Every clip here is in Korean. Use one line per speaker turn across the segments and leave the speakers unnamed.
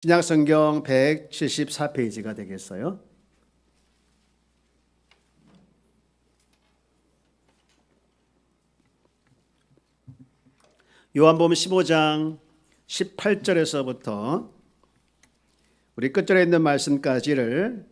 신약성경 174페이지가 되겠어요. 요한복음 15장 18절에서부터 우리 끝절에 있는 말씀까지를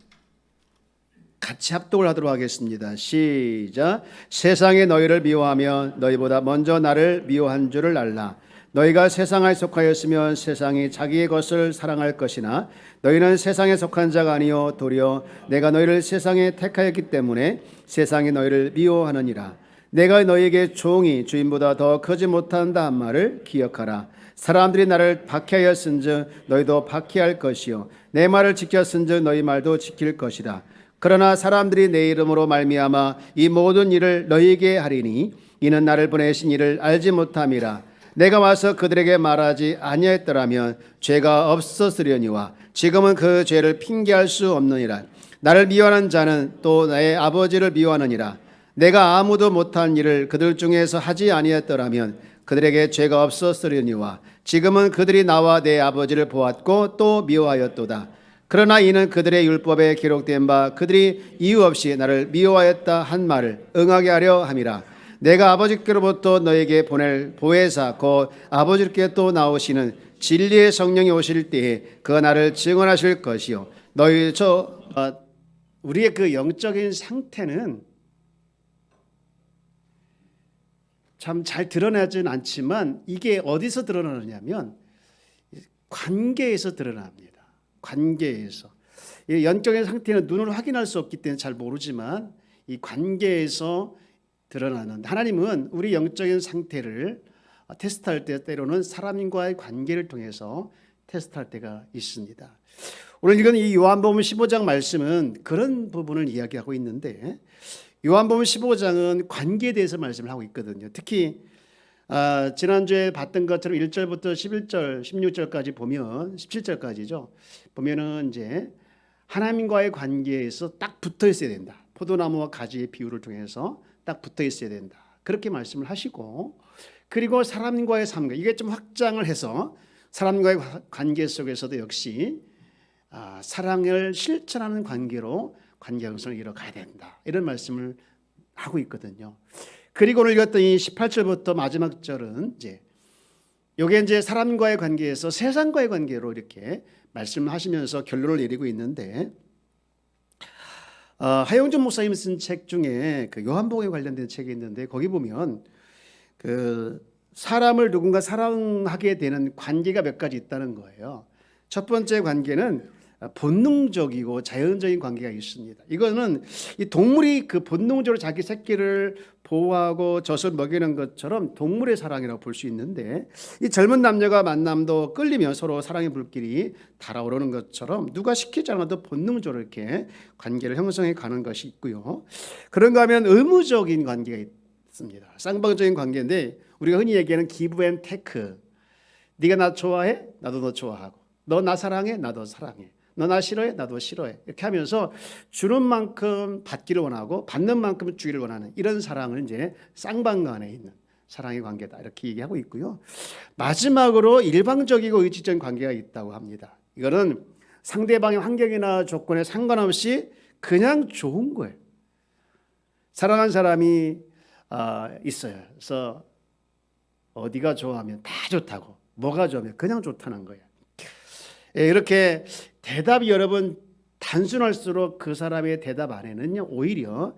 같이 합독을 하도록 하겠습니다. 시작. 세상이 너희를 미워하면 너희보다 먼저 나를 미워한 줄을 알라. 너희가 세상에 속하였으면 세상이 자기의 것을 사랑할 것이나 너희는 세상에 속한 자가 아니요 도리어 내가 너희를 세상에 택하였기 때문에 세상이 너희를 미워하느니라. 내가 너희에게 종이 주인보다 더 크지 못한다 한 말을 기억하라. 사람들이 나를 박해하였은즉 너희도 박해할 것이요 내 말을 지켰은즉 너희 말도 지킬 것이다. 그러나 사람들이 내 이름으로 말미암아 이 모든 일을 너희에게 하리니 이는 나를 보내신 이를 알지 못함이라. 내가 와서 그들에게 말하지 아니하였더라면 죄가 없었으려니와 지금은 그 죄를 핑계할 수 없느니라. 나를 미워하는 자는 또 나의 아버지를 미워하느니라. 내가 아무도 못한 일을 그들 중에서 하지 아니했더라면 그들에게 죄가 없었으려니와 지금은 그들이 나와 내 아버지를 보았고 또 미워하였도다. 그러나 이는 그들의 율법에 기록된 바 그들이 이유 없이 나를 미워하였다 한 말을 응하게 하려 함이라. 내가 아버지께로부터 너에게 보낼 보혜사 곧 아버지께 또 나오시는 진리의 성령이 오실 때에 그가 나를 증언하실 것이요 너희 우리의 그 영적인 상태는 참 잘 드러나진 않지만 이게 어디서 드러나느냐면 관계에서 드러납니다. 관계에서. 이 영적인 상태는 눈으로 확인할 수 없기 때문에 잘 모르지만 이 관계에서 드러나는, 하나님은 우리 영적인 상태를 테스트할 때 때로는 사람과의 관계를 통해서 테스트할 때가 있습니다. 오늘 읽은 이 요한복음 15장 말씀은 그런 부분을 이야기하고 있는데 요한복음 15장은 관계에 대해서 말씀을 하고 있거든요. 특히 지난주에 봤던 것처럼 1절부터 11절, 16절까지 보면 17절까지죠. 보면은 이제 하나님과의 관계에서 딱 붙어 있어야 된다. 포도나무와 가지의 비유를 통해서 딱 붙어 있어야 된다. 그렇게 말씀을 하시고 그리고 사람과의 삶, 이게 좀 확장을 해서 사람과의 관계 속에서도 역시 사랑을 실천하는 관계로 관계 형성을 이뤄가야 된다. 이런 말씀을 하고 있거든요. 그리고 오늘 읽었던 이 18절부터 마지막 절은 요게 이제 사람과의 관계에서 세상과의 관계로 이렇게 말씀하시면서 결론을 내리고 있는데 하용준 목사님 쓴 책 중에 그 요한복음에 관련된 책이 있는데 거기 보면 그 사람을 누군가 사랑하게 되는 관계가 몇 가지 있다는 거예요. 첫 번째 관계는 본능적이고 자연적인 관계가 있습니다. 이거는 이 동물이 그 본능적으로 자기 새끼를 보호하고 젖을 먹이는 것처럼 동물의 사랑이라고 볼 수 있는데 이 젊은 남녀가 만남도 끌리면 서로 사랑의 불길이 달아오르는 것처럼 누가 시키지 않아도 본능적으로 이렇게 관계를 형성해 가는 것이 있고요. 그런가 하면 의무적인 관계가 있습니다. 쌍방적인 관계인데 우리가 흔히 얘기하는 기브 앤 테크. 네가 나 좋아해? 나도 너 좋아하고. 너 나 사랑해? 나도 사랑해. 너 나 싫어해? 나도 싫어해. 이렇게 하면서 주는 만큼 받기를 원하고 받는 만큼 주기를 원하는 이런 사랑을 이제 쌍방간에 있는 사랑의 관계다. 이렇게 얘기하고 있고요. 마지막으로 일방적이고 의지적인 관계가 있다고 합니다. 이거는 상대방의 환경이나 조건에 상관없이 그냥 좋은 거예요. 사랑하는 사람이 있어요. 그래서 어디가 좋아하면 다 좋다고, 뭐가 좋으면 그냥 좋다는 거예요. 이렇게 대답이 여러분 단순할수록 그 사람의 대답 안에는요 오히려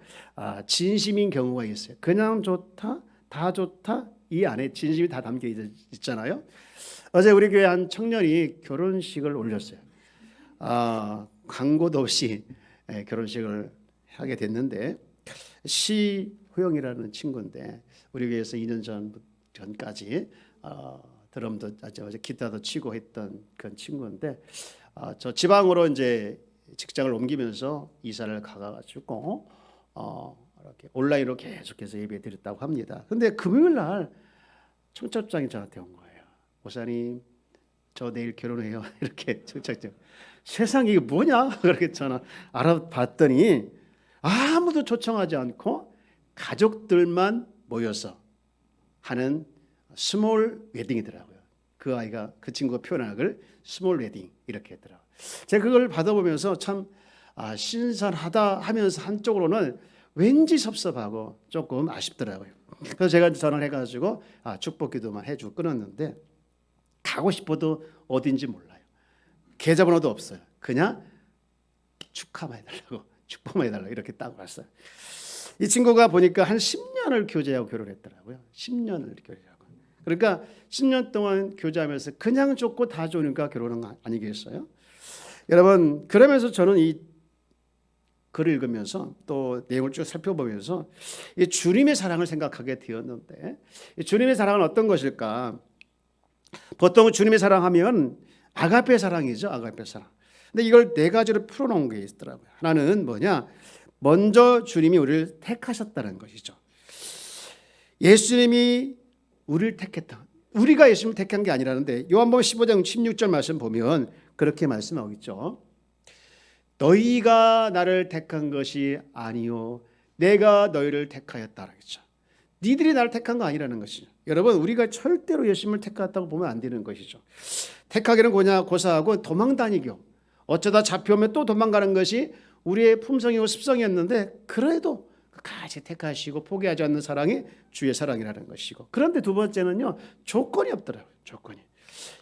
진심인 경우가 있어요. 그냥 좋다, 다 좋다, 이 안에 진심이 다 담겨 있잖아요. 어제 우리 교회 한 청년이 결혼식을 올렸어요. 광고도 없이 결혼식을 하게 됐는데 시호영이라는 친구인데 우리 교회에서 2년 전까지 드럼도 기타도 치고 했던 그런 친구인데 저 지방으로 이제 직장을 옮기면서 이사를 가가지고 이렇게 온라인으로 계속해서 예배 드렸다고 합니다. 근데 금요일 날 청첩장이 저한테 온 거예요. 목사님, 저 내일 결혼해요. 이렇게 청첩장. 세상에 이게 뭐냐? 그렇게 저는 알아봤더니 아무도 초청하지 않고 가족들만 모여서 하는 스몰 웨딩이더라고요. 그 친구가 표현한 걸 스몰 웨딩 이렇게 했더라고요. 제가 그걸 받아보면서 참 신선하다 하면서 한쪽으로는 왠지 섭섭하고 조금 아쉽더라고요. 그래서 제가 전화를 해가지고 축복 기도만 해주고 끊었는데, 가고 싶어도 어딘지 몰라요. 계좌번호도 없어요. 그냥 축하만 해달라고, 축복만 해달라고 이렇게 딱 왔어요. 이 친구가 보니까 한 10년을 교제하고 결혼했더라고요. 10년을 교제하고. 그러니까 10년 동안 교제하면서 그냥 좋고 다 좋으니까 결혼한 거 아니겠어요? 여러분, 그러면서 저는 이 글을 읽으면서 또 내용을 쭉 살펴보면서 이 주님의 사랑을 생각하게 되었는데, 이 주님의 사랑은 어떤 것일까? 보통 주님의 사랑하면 아가페 사랑이죠. 아가페 사랑. 근데 이걸 네 가지로 풀어놓은 게 있더라고요. 하나는 뭐냐? 먼저 주님이 우리를 택하셨다는 것이죠. 예수님이 우리를 택했다. 우리가 예수님을 택한 게 아니라는데, 요한복음 15장 16절 말씀 보면 그렇게 말씀하고 있죠. 너희가 나를 택한 것이 아니요 내가 너희를 택하였다 그랬죠. 니들이 나를 택한 거 아니라는 것이죠. 여러분, 우리가 절대로 예수님을 택했다고 보면 안 되는 것이죠. 택하기는 고사하고 도망다니고 어쩌다 잡혀오면 또 도망가는 것이 우리의 품성이고 습성이었는데, 그래도 끝까지 택하시고 포기하지 않는 사랑이 주의 사랑이라는 것이고, 그런데 두 번째는요, 조건이 없더라고요. 조건이.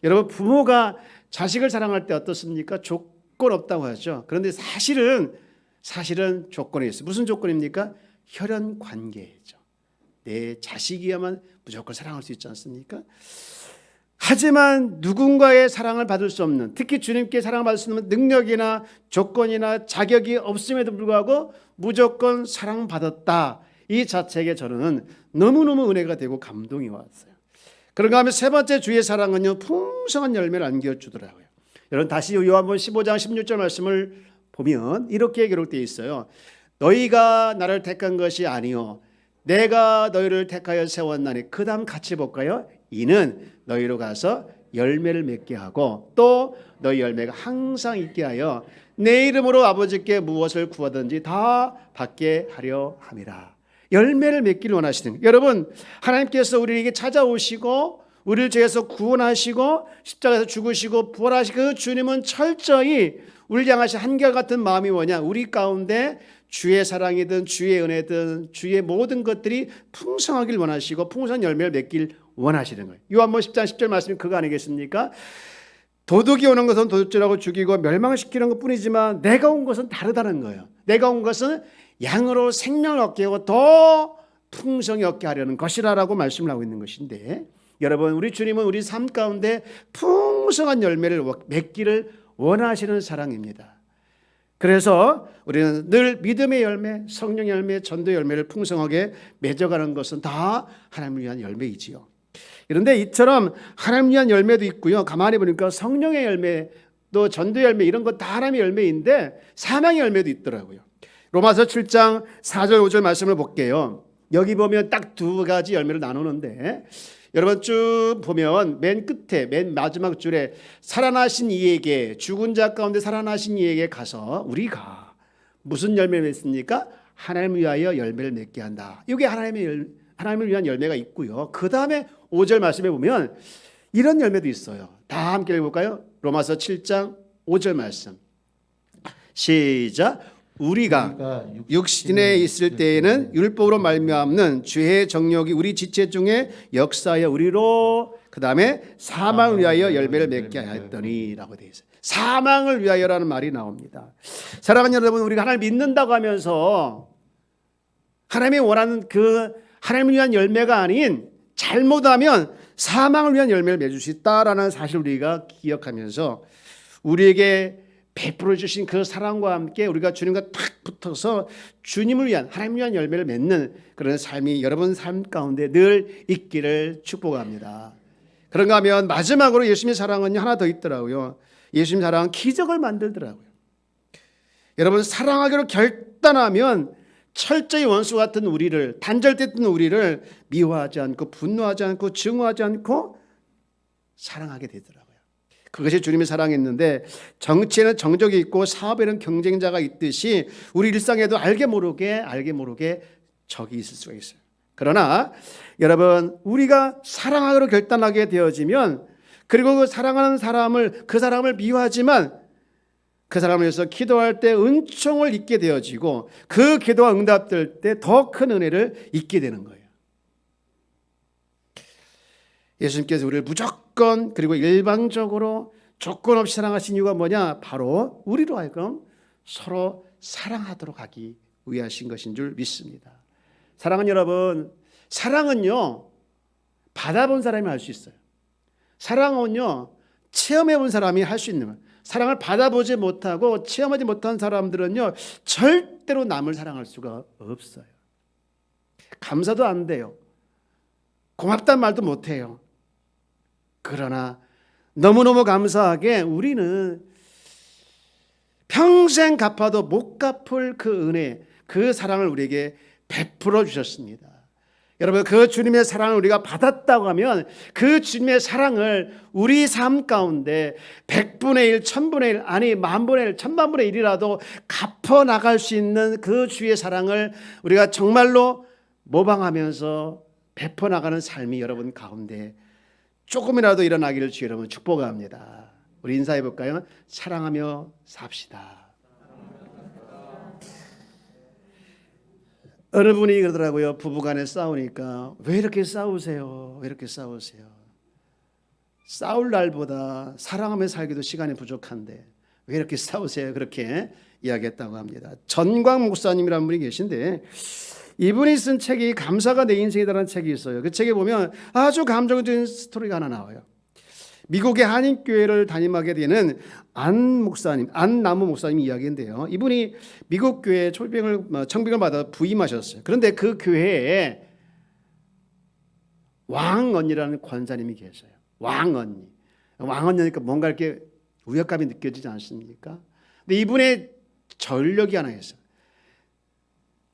여러분, 부모가 자식을 사랑할 때 어떻습니까? 조건 없다고 하죠. 그런데 사실은 조건이 있어요. 무슨 조건입니까? 혈연 관계죠. 내 자식이야만 무조건 사랑할 수 있지 않습니까? 하지만 누군가의 사랑을 받을 수 없는, 특히 주님께 사랑을 받을 수 없는 능력이나 조건이나 자격이 없음에도 불구하고 무조건 사랑받았다, 이 자체에 저는 너무너무 은혜가 되고 감동이 왔어요. 그런가 하면 세 번째 주의 사랑은요, 풍성한 열매를 안겨주더라고요. 여러분, 다시 요한복음 15장 16절 말씀을 보면 이렇게 기록되어 있어요. 너희가 나를 택한 것이 아니요 내가 너희를 택하여 세웠나니. 그 다음 같이 볼까요? 이는 너희로 가서 열매를 맺게 하고 또 너희 열매가 항상 있게 하여 내 이름으로 아버지께 무엇을 구하든지 다 받게 하려 함이라. 열매를 맺기를 원하시는, 여러분, 하나님께서 우리에게 찾아오시고 우리를 죄에서 구원하시고 십자가에서 죽으시고 부활하시고, 그 주님은 철저히 우리를 향하신 한결같은 마음이 뭐냐? 우리 가운데 주의 사랑이든 주의 은혜든 주의 모든 것들이 풍성하길 원하시고 풍성한 열매를 맺길 원하시는 거예요. 요한복음 10장 10절 말씀이 그거 아니겠습니까? 도둑이 오는 것은 도둑질하고 죽이고 멸망시키는 것뿐이지만 내가 온 것은 다르다는 거예요. 내가 온 것은 양으로 생명을 얻게 하고 더 풍성히 얻게 하려는 것이라고 말씀을 하고 있는 것인데, 여러분, 우리 주님은 우리 삶 가운데 풍성한 열매를 맺기를 원하시는 사랑입니다. 그래서 우리는 늘 믿음의 열매, 성령의 열매, 전도의 열매를 풍성하게 맺어가는 것은 다 하나님을 위한 열매이지요. 그런데 이처럼 하나님을 위한 열매도 있고요, 가만히 보니까 성령의 열매, 또 전도의 열매, 이런 것 다 하나님의 열매인데 사망의 열매도 있더라고요. 로마서 7장 4절 5절 말씀을 볼게요. 여기 보면 딱 두 가지 열매를 나누는데, 여러분 쭉 보면 맨 끝에 맨 마지막 줄에 살아나신 이에게, 죽은 자 가운데 살아나신 이에게 가서 우리가 무슨 열매를 맺습니까? 하나님을 위하여 열매를 맺게 한다. 이게 하나님을 위한 열매가 있고요. 그 다음에 5절 말씀에 보면 이런 열매도 있어요. 다 함께 읽어볼까요? 로마서 7장 5절 말씀. 시작. 우리가 육신에 있을 때에는 율법으로 말미암는 죄의 정욕이 우리 지체 중에 역사하여 우리로, 그 다음에 사망을 위하여 열매를 맺게 하였더니 라고 되어 있어요. 사망을 위하여라는 말이 나옵니다. 사랑하는 여러분, 우리가 하나님을 믿는다고 하면서 하나님이 원하는 그 하나님을 위한 열매가 아닌 잘못하면 사망을 위한 열매를 맺을 수 있다라는 사실을 우리가 기억하면서 우리에게 베풀어 주신 그 사랑과 함께 우리가 주님과 탁 붙어서 주님을 위한, 하나님을 위한 열매를 맺는 그런 삶이 여러분 삶 가운데 늘 있기를 축복합니다. 그런가 하면 마지막으로 예수님의 사랑은 하나 더 있더라고요. 예수님 사랑은 기적을 만들더라고요. 여러분, 사랑하기로 결단하면 철저히 원수 같은 우리를, 단절됐던 우리를 미워하지 않고 분노하지 않고 증오하지 않고 사랑하게 되더라고요. 그것이 주님의 사랑이었는데, 정치에는 정적이 있고 사업에는 경쟁자가 있듯이 우리 일상에도 알게 모르게 적이 있을 수가 있어요. 그러나 여러분, 우리가 사랑하기로 결단하게 되어지면 그리고 그 사랑하는 사람을, 그 사람을 미워하지만 그 사람을 위해서 기도할 때 은총을 잊게 되어지고 그 기도가 응답될 때 더 큰 은혜를 잊게 되는 거예요. 예수님께서 우리를 무조건 그리고 일방적으로 조건 없이 사랑하신 이유가 뭐냐? 바로 우리로 하여금 서로 사랑하도록 하기 위하신 것인 줄 믿습니다. 사랑하는 여러분, 사랑은요 받아본 사람이 할 수 있어요. 사랑은요 체험해 본 사람이 할 수 있는 거예요. 사랑을 받아보지 못하고 체험하지 못한 사람들은요 절대로 남을 사랑할 수가 없어요. 감사도 안 돼요. 고맙다는 말도 못해요. 그러나 너무너무 감사하게 우리는 평생 갚아도 못 갚을 그 은혜, 그 사랑을 우리에게 베풀어 주셨습니다. 여러분, 그 주님의 사랑을 우리가 받았다고 하면 그 주님의 사랑을 우리 삶 가운데 100분의 1, 1000분의 1, 아니 만분의 1, 천만분의 1이라도 갚아 나갈 수 있는 그 주의 사랑을 우리가 정말로 모방하면서 베풀어 나가는 삶이 여러분 가운데 조금이라도 일어나기를 주 여러분 축복합니다. 우리 인사해 볼까요? 사랑하며 삽시다. 어느 분이 그러더라고요. 부부간에 싸우니까 왜 이렇게 싸우세요? 왜 이렇게 싸우세요? 싸울 날보다 사랑하며 살기도 시간이 부족한데 왜 이렇게 싸우세요? 그렇게 이야기했다고 합니다. 전광 목사님이라는 분이 계신데 이분이 쓴 책이 감사가 내 인생이다라는 책이 있어요. 그 책에 보면 아주 감정적인 스토리가 하나 나와요. 미국의 한인교회를 담임하게 되는 안나무 목사님 이야기인데요. 이분이 미국 교회에 청빙을 받아 부임하셨어요. 그런데 그 교회에 왕언니라는 권사님이 계셔요. 왕언니니까 뭔가 이렇게 우역감이 느껴지지 않습니까? 근데 이분의 전력이 하나 있어요.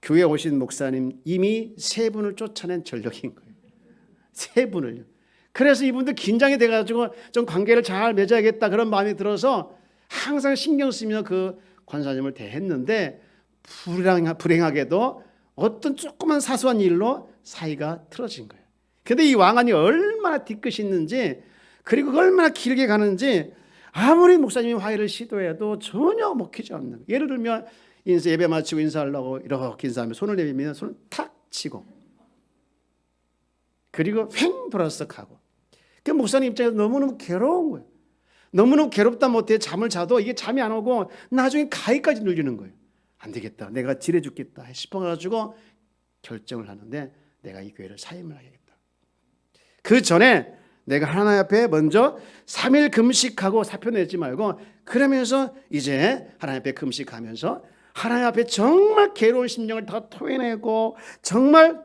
교회에 오신 목사님 이미 3분을 쫓아낸 전력인 거예요. 3분을요. 그래서 이분도 긴장이 돼가지고 좀 관계를 잘 맺어야겠다 그런 마음이 들어서 항상 신경 쓰며 그 권사님을 대했는데 불행하게도 어떤 조그만 사소한 일로 사이가 틀어진 거예요. 그런데 이 왕안이 얼마나 뒤끝이 있는지 그리고 얼마나 길게 가는지 아무리 목사님이 화해를 시도해도 전혀 먹히지 않는 거예요. 예를 들면 예배 마치고 인사하려고 이렇게 인사하면 손을 내밀면 손을 탁 치고 그리고 횡 돌아서 가고 그 목사님 입장에서 너무너무 괴로운 거예요. 너무너무 괴롭다 못해 잠을 자도 이게 잠이 안 오고 나중에 가위까지 눌리는 거예요. 안 되겠다. 내가 지내 죽겠다 싶어가지고 결정을 하는데 내가 이 교회를 사임을 하겠다. 그 전에 내가 하나님 앞에 먼저 3일 금식하고 사표 내지 말고 그러면서 이제 하나님 앞에 금식하면서 하나님 앞에 정말 괴로운 심령을 다 토해내고 정말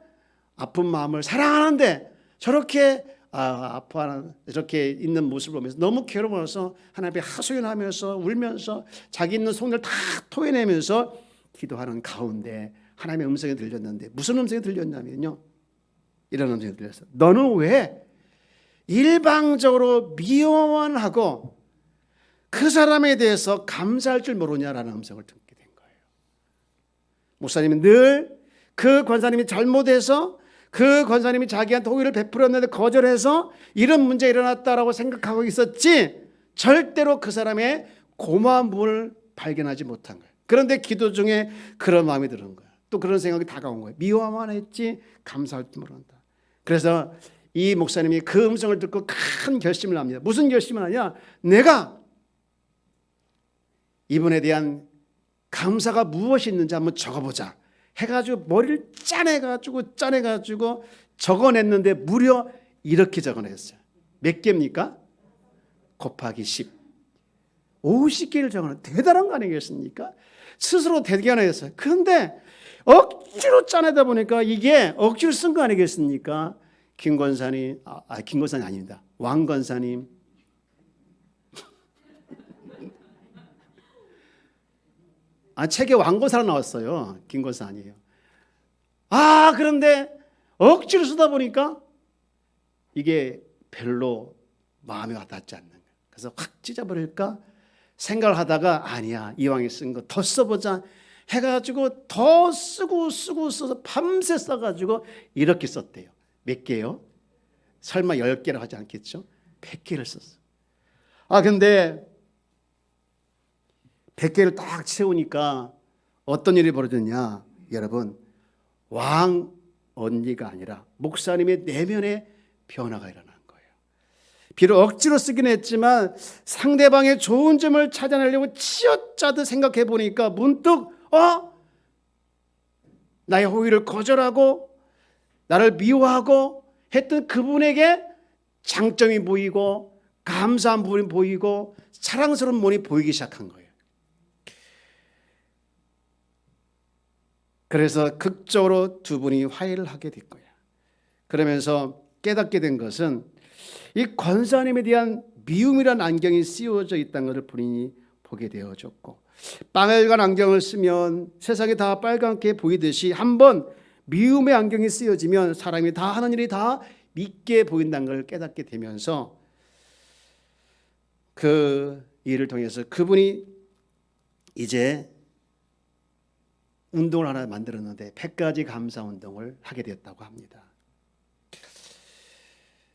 아픈 마음을 사랑하는데 저렇게 아파하는 이렇게 있는 모습을 보면서 너무 괴로워서 하나님 앞에 하소연하면서 울면서 자기 있는 손을 다 토해내면서 기도하는 가운데 하나님의 음성이 들렸는데 무슨 음성이 들렸냐면요. 이런 음성이 들렸어요. 너는 왜 일방적으로 미워만 그 사람에 대해서 감사할 줄 모르냐라는 음성을 듣게 된 거예요. 목사님은 늘 그 권사님이 잘못해서 그 권사님이 자기한테 호의를 베풀었는데 거절해서 이런 문제가 일어났다라고 생각하고 있었지 절대로 그 사람의 고마운 부분을 발견하지 못한 거예요. 그런데 기도 중에 그런 마음이 드는 거예요. 또 그런 생각이 다가온 거예요. 미워만 했지 감사할 줄 모른다. 그래서 이 목사님이 그 음성을 듣고 큰 결심을 합니다. 무슨 결심을 하냐? 내가 이분에 대한 감사가 무엇이 있는지 한번 적어보자 해가지고 머리를 짜내가지고 적어냈는데 무려 이렇게 적어냈어요. 몇 개입니까? 곱하기 10. 50개를 적어냈어요. 대단한 거 아니겠습니까? 스스로 대견했어요. 그런데 억지로 짜내다 보니까 이게 억지로 쓴 거 아니겠습니까? 김권사님, 김권사님 아닙니다. 왕권사님. 책에 왕권사로 나왔어요. 김권사 아니에요. 그런데 억지로 쓰다 보니까 이게 별로 마음에 와닿지 않는 거예요. 그래서 확 찢어버릴까 생각을 하다가 아니야. 이왕에 쓴 거 더 써보자 해가지고 더 쓰고 써서 밤새 써가지고 이렇게 썼대요. 몇 개요? 설마 10개를 하지 않겠죠? 100개를 썼어. 근데 100개를 딱 채우니까 어떤 일이 벌어졌냐? 여러분, 왕 언니가 아니라 목사님의 내면의 변화가 일어난 거예요. 비록 억지로 쓰긴 했지만 상대방의 좋은 점을 찾아내려고 치어짜듯 생각해 보니까 문득 나의 호의를 거절하고 나를 미워하고 했던 그분에게 장점이 보이고 감사한 부분이 보이고 사랑스러운 부분이 보이기 시작한 거예요. 그래서 극적으로 두 분이 화해를 하게 된 거예요. 그러면서 깨닫게 된 것은 이 권사님에 대한 미움이라는 안경이 씌워져 있다는 것을 본인이 보게 되어졌고, 빨간 안경을 쓰면 세상이 다 빨갛게 보이듯이 한번 미움의 안경이 쓰여지면 사람이 다 하는 일이 다 믿게 보인다는 걸 깨닫게 되면서 그 일을 통해서 그분이 이제 운동을 하나 만들었는데 100가지 감사 운동을 하게 되었다고 합니다.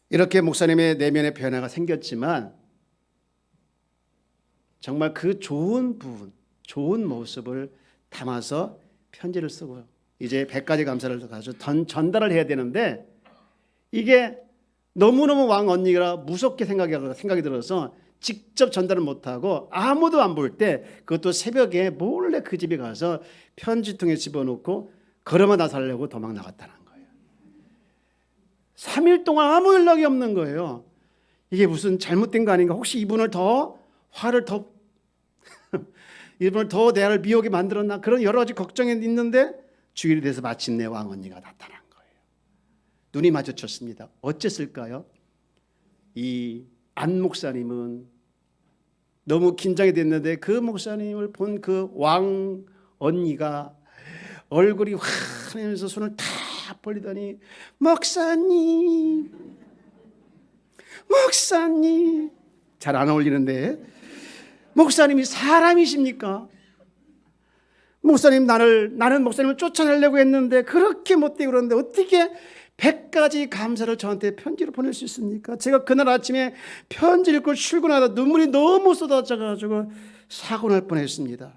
이렇게 목사님의 내면의 변화가 생겼지만 정말 그 좋은 부분, 좋은 모습을 담아서 편지를 쓰고요. 이제 100가지 감사를 가지고 전달을 해야 되는데 이게 너무너무 왕 언니가 무섭게 생각이 들어서 직접 전달을 못하고 아무도 안 볼 때 그것도 새벽에 몰래 그 집에 가서 편지통에 집어넣고 걸어만 나서려고 도망 나갔다는 거예요. 3일 동안 아무 연락이 없는 거예요. 이게 무슨 잘못된 거 아닌가? 혹시 이분을 더 대화를 미우게 만들었나? 그런 여러 가지 걱정이 있는데 주일이 돼서 마침내 왕 언니가 나타난 거예요. 눈이 마주쳤습니다. 어쨌을까요? 이 안 목사님은 너무 긴장이 됐는데 그 목사님을 본 그 왕 언니가 얼굴이 환하면서 손을 탁 벌리더니 목사님 잘 안 어울리는데 목사님이 사람이십니까? 목사님 나는 목사님을 쫓아내려고 했는데 그렇게 못되고 그러는데 어떻게 100가지 감사를 저한테 편지로 보낼 수 있습니까? 제가 그날 아침에 편지 읽고 출근하다 눈물이 너무 쏟아져가지고 사고 날 뻔했습니다.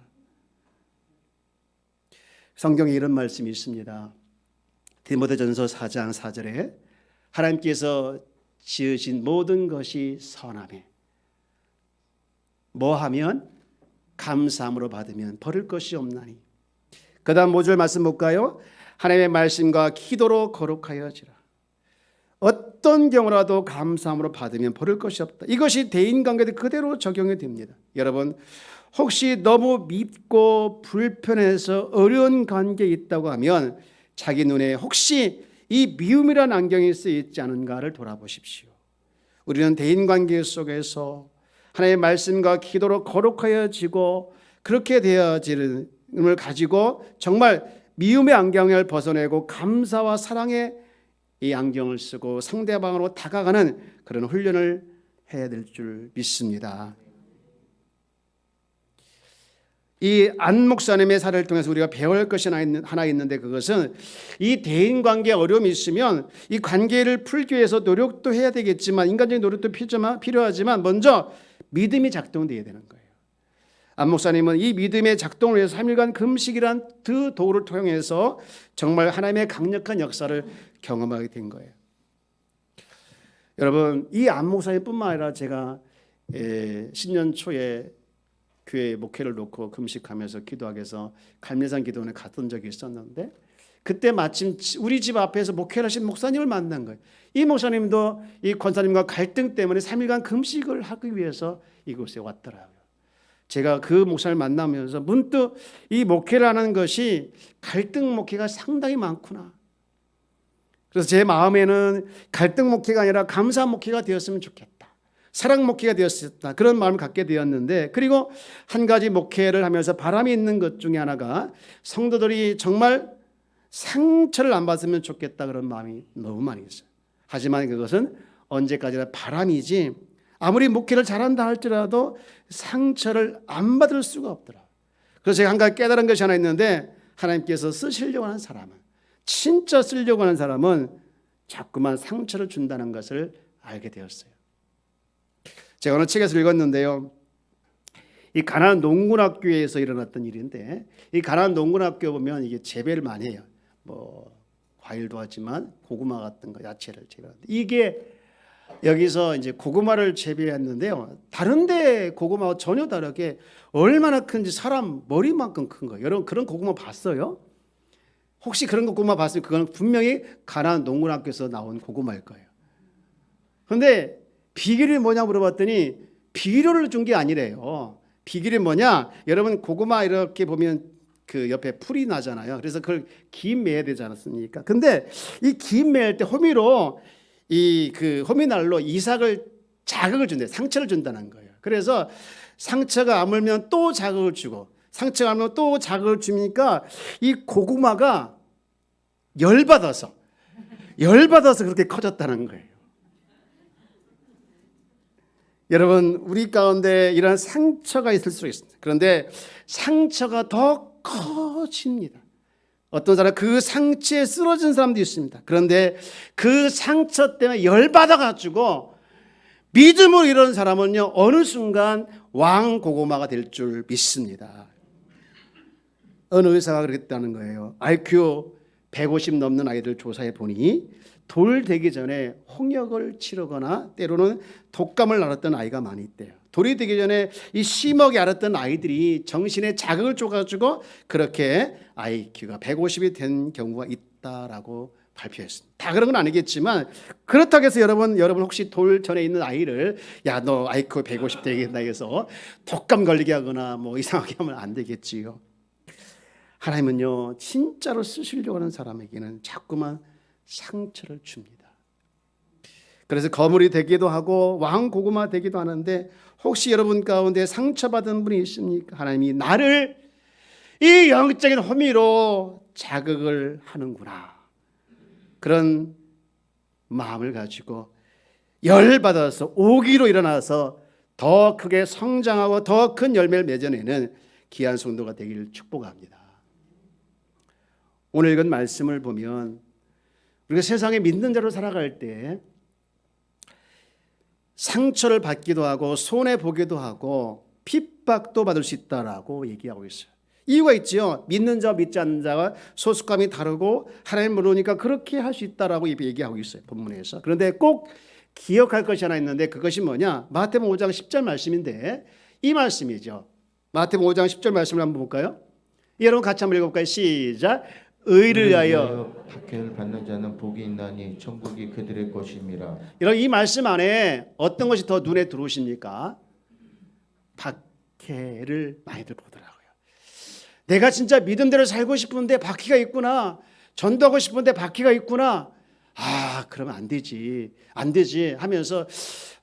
성경에 이런 말씀이 있습니다. 디모데전서 4장 4절에 하나님께서 지으신 모든 것이 선하매 뭐하면 감사함으로 받으면 버릴 것이 없나니. 그 다음 5절 말씀 볼까요? 하나님의 말씀과 기도로 거룩하여지라. 어떤 경우라도 감사함으로 받으면 버릴 것이 없다. 이것이 대인관계도 그대로 적용이 됩니다. 여러분 혹시 너무 밉고 불편해서 어려운 관계에 있다고 하면 자기 눈에 혹시 이 미움이라는 안경이 쓰여 있지 않은가를 돌아보십시오. 우리는 대인관계 속에서 하나님의 말씀과 기도로 거룩하여지고 그렇게 되어짐을 가지고 정말 미움의 안경을 벗어내고 감사와 사랑의 이 안경을 쓰고 상대방으로 다가가는 그런 훈련을 해야 될 줄 믿습니다. 이 안 목사님의 사례를 통해서 우리가 배워야 할 것이 하나 있는데 그것은 이 대인관계에 어려움이 있으면 이 관계를 풀기 위해서 노력도 해야 되겠지만 인간적인 노력도 필요하지만 먼저 믿음이 작동되어야 되는 거예요. 안 목사님은 이 믿음의 작동을 위해서 3일간 금식이란 그 도구를 통해서 정말 하나님의 강력한 역사를 경험하게 된 거예요. 여러분 이 안 목사님뿐만 아니라 제가 신년 초에 교회 목회를 놓고 금식하면서 기도하기 위해서 갈매산 기도원에 갔던 적이 있었는데 그때 마침 우리 집 앞에서 목회를 하신 목사님을 만난 거예요. 이 목사님도 이 권사님과 갈등 때문에 3일간 금식을 하기 위해서 이곳에 왔더라고요. 제가 그 목사를 만나면서 문득 이 목회를 하는 것이 갈등 목회가 상당히 많구나. 그래서 제 마음에는 갈등 목회가 아니라 감사 목회가 되었으면 좋겠다. 사랑 목회가 되었다. 그런 마음을 갖게 되었는데 그리고 한 가지 목회를 하면서 바람이 있는 것 중에 하나가 성도들이 정말 상처를 안 받으면 좋겠다 그런 마음이 너무 많이 있어요. 하지만 그것은 언제까지나 바람이지 아무리 목회를 잘한다 할지라도 상처를 안 받을 수가 없더라. 그래서 제가 한 가지 깨달은 것이 하나 있는데 하나님께서 쓰시려고 하는 사람은 진짜 쓰려고 하는 사람은 자꾸만 상처를 준다는 것을 알게 되었어요. 제가 어느 책에서 읽었는데요. 이 가나안 농군학교에서 일어났던 일인데, 이 가나안 농군학교 보면 이게 재배를 많이 해요. 뭐 과일도 하지만 고구마 같은 거, 야채를 재배하는데, 이게 여기서 이제 고구마를 재배했는데요. 다른데 고구마와 전혀 다르게 얼마나 큰지 사람 머리만큼 큰 거예요. 여러분 그런 고구마 봤어요? 혹시 그런 고구마 봤으면 그건 분명히 가나안 농군학교에서 나온 고구마일 거예요. 그런데 비결이 뭐냐 물어봤더니 비료를 준 게 아니래요. 비결이 뭐냐? 여러분 고구마 이렇게 보면 그 옆에 풀이 나잖아요. 그래서 그걸 김 매야 되지 않았습니까? 근데 이 김 매일 때 호미로 이 그 호미날로 이삭을 자극을 준대. 상처를 준다는 거예요. 그래서 상처가 아물면 또 자극을 주고, 상처가 아물면 또 자극을 주니까 이 고구마가 열받아서 그렇게 커졌다는 거예요. 여러분 우리 가운데 이런 상처가 있을 수 있습니다. 그런데 상처가 더 커집니다. 어떤 사람 그 상처에 쓰러진 사람도 있습니다. 그런데 그 상처 때문에 열받아 가지고 믿음으로 이런 사람은요 어느 순간 왕 고구마가 될 줄 믿습니다. 어느 의사가 그랬다는 거예요. IQ 150 넘는 아이들 조사해 보니 돌 되기 전에 홍역을 치르거나 때로는 독감을 앓았던 아이가 많이 있대요. 돌이 되기 전에 이 심하게 앓았던 아이들이 정신에 자극을 줘가지고 그렇게 IQ가 150이 된 경우가 있다라고 발표했습니다. 다 그런 건 아니겠지만 그렇다고 해서 여러분 혹시 돌 전에 있는 아이를 야 너 IQ 150 되겠다 해서 독감 걸리게 하거나 뭐 이상하게 하면 안 되겠지요. 하나님은요 진짜로 쓰시려고 하는 사람에게는 자꾸만 상처를 줍니다. 그래서 거물이 되기도 하고 왕 고구마 되기도 하는데 혹시 여러분 가운데 상처받은 분이 있습니까? 하나님이 나를 이 영적인 호미로 자극을 하는구나. 그런 마음을 가지고 열받아서 오기로 일어나서 더 크게 성장하고 더 큰 열매를 맺어내는 귀한 성도가 되기를 축복합니다. 오늘 읽은 말씀을 보면 우리가 세상에 믿는 자로 살아갈 때 상처를 받기도 하고 손해보기도 하고 핍박도 받을 수 있다라고 얘기하고 있어요. 이유가 있죠. 믿는 자와 믿지 않는 자가 소속감이 다르고 하나님 모르니까 그렇게 할 수 있다라고 얘기하고 있어요. 본문에서. 그런데 꼭 기억할 것이 하나 있는데 그것이 뭐냐? 마태복음 5장 10절 말씀인데 이 말씀이죠. 마태복음 5장 10절 말씀을 한번 볼까요? 여러분 같이 한번 읽어볼까요? 시작. 의를 위하여
박해를 받는 자는 복이 있나니 천국이 그들의 것임이라.
여러분 이 말씀 안에 어떤 것이 더 눈에 들어오십니까? 박해를 많이들 보더라고요. 내가 진짜 믿음대로 살고 싶은데 박해가 있구나. 전도하고 싶은데 박해가 있구나. 아 그러면 안 되지 하면서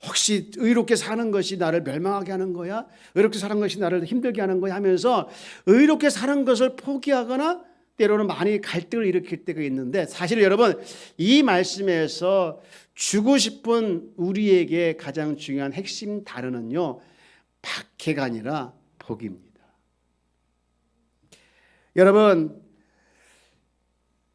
혹시 의롭게 사는 것이 나를 멸망하게 하는 거야? 의롭게 사는 것이 나를 힘들게 하는 거야? 하면서 의롭게 사는 것을 포기하거나 때로는 많이 갈등을 일으킬 때가 있는데 사실 여러분 이 말씀에서 주고 싶은 우리에게 가장 중요한 핵심 단어는요 박해가 아니라 복입니다. 여러분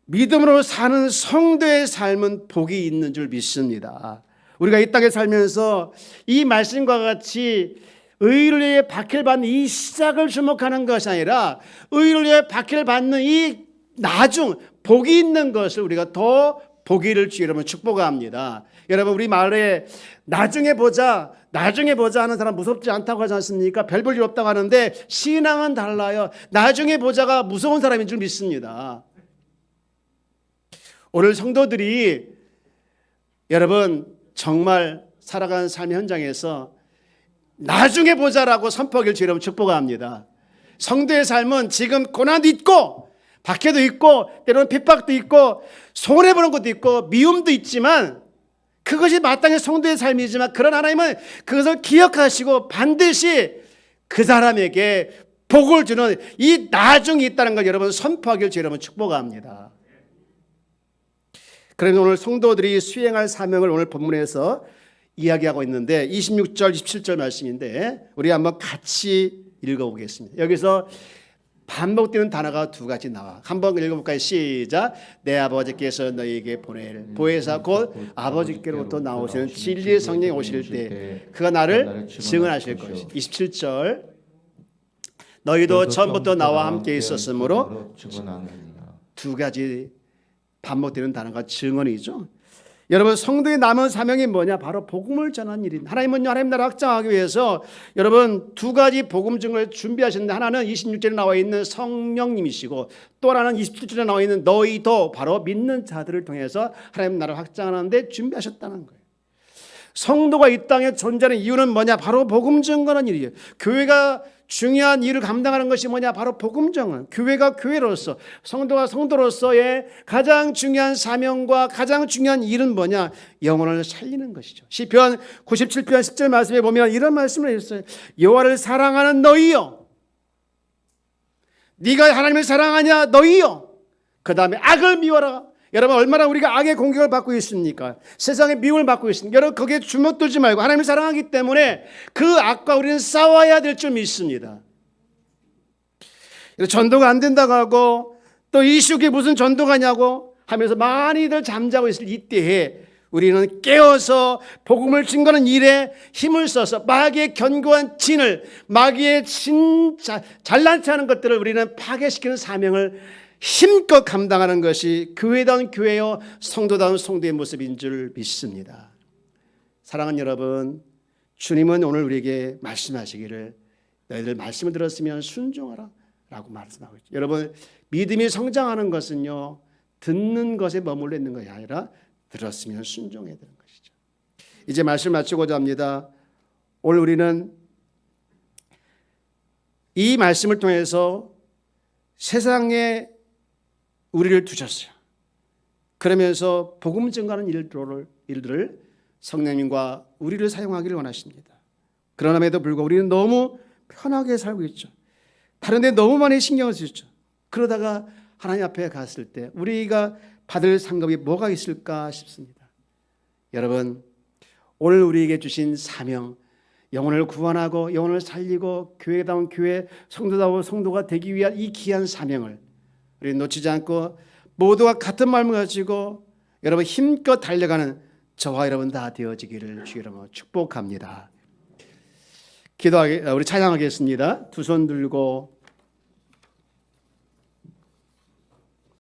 믿음으로 사는 성도의 삶은 복이 있는 줄 믿습니다. 우리가 이 땅에 살면서 이 말씀과 같이 의를 위해 박해를 받는 이 시작을 주목하는 것이 아니라 의를 위해 박해를 받는 이 나중 복이 있는 것을 우리가 더 보기를 주여 여러분 축복합니다. 여러분 우리 말에 나중에 보자 하는 사람 무섭지 않다고 하지 않습니까? 별 볼 일 없다고 하는데 신앙은 달라요. 나중에 보자가 무서운 사람인 줄 믿습니다. 오늘 성도들이 여러분 정말 살아가는 삶의 현장에서 나중에 보자라고 선포하길 주여 여러분 축복합니다. 성도의 삶은 지금 고난도 있고 박해도 있고 때로는 핍박도 있고 손해보는 것도 있고 미움도 있지만 그것이 마땅히 성도의 삶이지만 그런 하나님은 그것을 기억하시고 반드시 그 사람에게 복을 주는 이 나중이 있다는 걸 여러분 선포하길 주여 여러분 축복합니다. 그래서 오늘 성도들이 수행할 사명을 오늘 본문에서 이야기하고 있는데 26절 27절 말씀인데 우리 한번 같이 읽어보겠습니다. 여기서 반복되는 단어가 두 가지 나와. 한번 읽어볼까요? 시작. 내 아버지께서 너희에게 보낼 보혜사 곧 아버지께로부터 나오시는 진리의 성령이 오실 때 그가 나를 증언하실 것이다. 27절. 너희도 처음부터 나와 함께 있었으므로
증언하느니라.
두 가지 반복되는 단어가 증언이죠. 여러분 성도의 남은 사명이 뭐냐? 바로 복음을 전하는 일입니다. 하나님은요 하나님 나라 확장하기 위해서 여러분 두 가지 복음 증거를 준비하셨는데 하나는 26절에 나와 있는 성령님이시고 또 하나는 27절에 나와 있는 너희도 바로 믿는 자들을 통해서 하나님 나라를 확장하는 데 준비하셨다는 거예요. 성도가 이 땅에 존재하는 이유는 뭐냐? 바로 복음 증거하는 일이에요. 교회가 중요한 일을 감당하는 것이 뭐냐? 바로 복음 증언. 교회가 교회로서 성도가 성도로서의 가장 중요한 사명과 가장 중요한 일은 뭐냐? 영혼을 살리는 것이죠. 시편 97편 10절 말씀에 보면 이런 말씀을 했어요. 여호와를 사랑하는 너희여, 네가 하나님을 사랑하냐? 너희여. 그 다음에 악을 미워라. 여러분 얼마나 우리가 악의 공격을 받고 있습니까? 세상의 미움을 받고 있습니까? 여러분 거기에 주눅들지 말고 하나님을 사랑하기 때문에 그 악과 우리는 싸워야 될 줄 믿습니다. 전도가 안 된다고 하고 또 이슈게 무슨 전도가냐고 하면서 많이들 잠자고 있을 이때에 우리는 깨어서 복음을 증거하는 일에 힘을 써서 마귀의 견고한 진을, 마귀의 진짜 잘난치 않은 것들을 우리는 파괴시키는 사명을 힘껏 감당하는 것이 교회다운 교회요 성도다운 성도의 모습인 줄 믿습니다. 사랑하는 여러분, 주님은 오늘 우리에게 말씀하시기를 너희들 말씀을 들었으면 순종하라 라고 말씀하고 있죠. 여러분 믿음이 성장하는 것은요 듣는 것에 머물러 있는 것이 아니라 들었으면 순종해야 되는 것이죠. 이제 말씀 마치고자 합니다. 오늘 우리는 이 말씀을 통해서 세상에 우리를 두셨어요. 그러면서 복음 증거하는 일들을 성령님과 우리를 사용하기를 원하십니다. 그러남에도 불구하고 우리는 너무 편하게 살고 있죠. 다른 데 너무 많이 신경을 쓰죠. 그러다가 하나님 앞에 갔을 때 우리가 받을 상급이 뭐가 있을까 싶습니다. 여러분 오늘 우리에게 주신 사명, 영혼을 구원하고 영혼을 살리고 교회다운 교회, 성도다운 성도가 되기 위한 이 귀한 사명을 우리 놓치지 않고 모두가 같은 마음을 가지고 여러분 힘껏 달려가는 저와 여러분 다 되어지기를 주의 이름으로 축복합니다. 우리 찬양하겠습니다. 두 손 들고